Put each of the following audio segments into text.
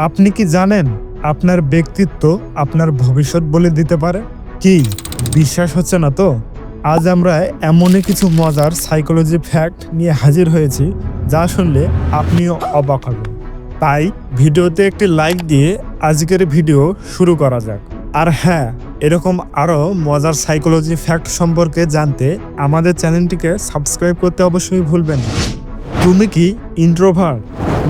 আপনি কি জানেন আপনার ব্যক্তিত্ব আপনার ভবিষ্যৎ বলে দিতে পারে? কি বিশ্বাস হচ্ছে না তো? আজ আমরা এমনই কিছু মজার সাইকোলজি ফ্যাক্ট নিয়ে হাজির হয়েছি যা শুনলে আপনিও অবাক হবেন। তাই ভিডিওতে একটি লাইক দিয়ে আজকের ভিডিও শুরু করা যাক। আর হ্যাঁ, এরকম আরও মজার সাইকোলজি ফ্যাক্ট সম্পর্কে জানতে আমাদের চ্যানেলটিকে সাবস্ক্রাইব করতে অবশ্যই ভুলবেন না। তুমি কি ইন্ট্রোভার্ট,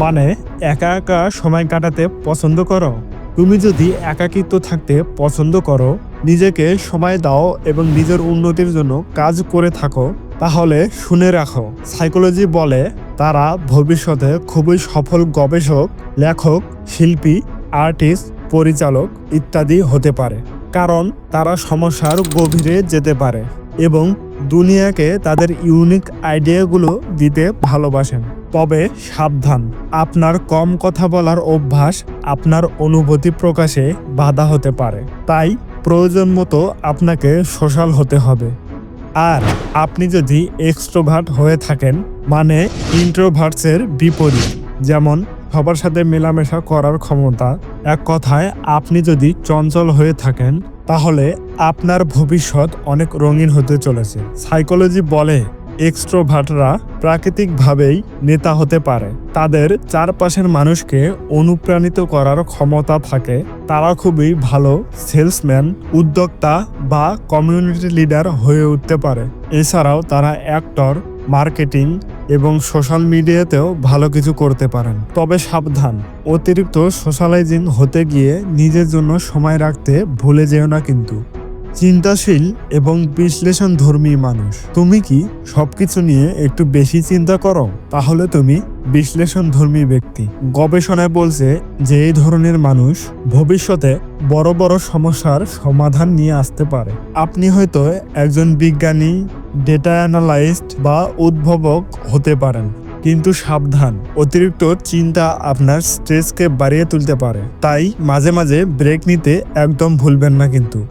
মানে একা একা সময় কাটাতে পছন্দ করো? তুমি যদি একাকিত্ব থাকতে পছন্দ করো, নিজেকে সময় দাও এবং নিজের উন্নতির জন্য কাজ করে থাকো, তাহলে শুনে রাখো, সাইকোলজি বলে তারা ভবিষ্যতে খুবই সফল গবেষক, লেখক, শিল্পী, আর্টিস্ট, পরিচালক ইত্যাদি হতে পারে। কারণ তারা সমস্যার গভীরে যেতে পারে এবং দুনিয়াকে তাদের ইউনিক আইডিয়াগুলো দিতে ভালোবাসেন। তবে সাবধান, আপনার কম কথা বলার অভ্যাস আপনার অনুভূতি প্রকাশে বাধা হতে পারে। তাই প্রয়োজন মতো আপনাকে সোশ্যাল হতে হবে। আর আপনি যদি এক্সট্রোভার্ট হয়ে থাকেন, মানে ইন্ট্রোভার্টসের বিপরীত, যেমন সবার সাথে মেলামেশা করার ক্ষমতা, এক কথায় আপনি যদি চঞ্চল হয়ে থাকেন, তাহলে আপনার ভবিষ্যৎ অনেক রঙিন হতে চলেছে। সাইকোলজি বলে এক্সট্রোভার্টরা প্রাকৃতিকভাবেই নেতা হতে পারে। তাদের চারপাশের মানুষকে অনুপ্রাণিত করার ক্ষমতা থাকে। তারা খুবই ভালো সেলসম্যান, উদ্যোক্তা বা কমিউনিটি লিডার হয়ে উঠতে পারে। এছাড়াও তারা অ্যাক্টর, মার্কেটিং এবং সোশ্যাল মিডিয়াতেও ভালো কিছু করতে পারেন। তবে সাবধান, অতিরিক্ত সোশ্যালাইজিং হতে গিয়ে নিজের জন্য সময় রাখতে ভুলে যেও না কিন্তু। চিন্তাশীল এবং বিশ্লেষণধর্মী মানুষ। তুমি কি সবকিছু নিয়ে একটু বেশি চিন্তা করো? তাহলে তুমি বিশ্লেষণধর্মী ব্যক্তি। গবেষণায় বলছে যে এই ধরনের মানুষ ভবিষ্যতে বড় বড় সমস্যার সমাধান নিয়ে আসতে পারে। আপনি হয়তো একজন বিজ্ঞানী, ডেটা অ্যানালাইস্ট বা উদ্ভাবক হতে পারেন, কিন্তু সাবধান, অতিরিক্ত চিন্তা আপনার স্ট্রেসকে বাড়িয়ে তুলতে পারে। তাই মাঝে মাঝে ব্রেক নিতে একদম ভুলবেন না কিন্তু।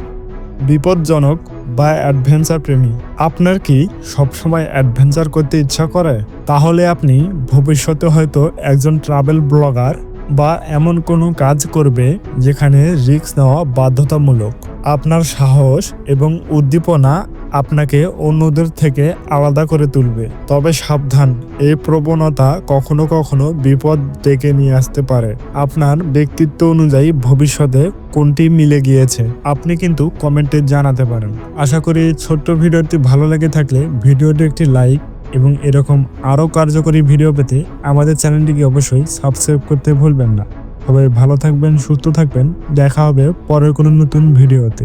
বিপজ্জনক বা অ্যাডভেঞ্চার প্রেমী। আপনার কি সবসময় অ্যাডভেঞ্চার করতে ইচ্ছা করে? তাহলে আপনি ভবিষ্যতে হয়তো একজন ট্রাভেল ব্লগার বা এমন কোনো কাজ করবে যেখানে রিস্ক নেওয়া বাধ্যতামূলক। আপনার সাহস এবং উদ্দীপনা আপনাকে অন্যদের থেকে আলাদা করে তুলবে। তবে সাবধান, এই প্রবণতা কখনো কখনো বিপদ ডেকে নিয়ে আসতে পারে। আপনার ব্যক্তিত্ব অনুযায়ী ভবিষ্যতে কোনটি মিলে গিয়েছে আপনি কিন্তু কমেন্টে জানাতে পারেন। আশা করি ছোট্ট ভিডিওটি ভালো লেগে থাকলে ভিডিওটি একটি লাইক এবং এরকম আরও কার্যকরী ভিডিও পেতে আমাদের চ্যানেলটিকে অবশ্যই সাবস্ক্রাইব করতে ভুলবেন না। সবাই ভালো থাকবেন, সুস্থ থাকবেন। দেখা হবে পরের কোনো নতুন ভিডিওতে।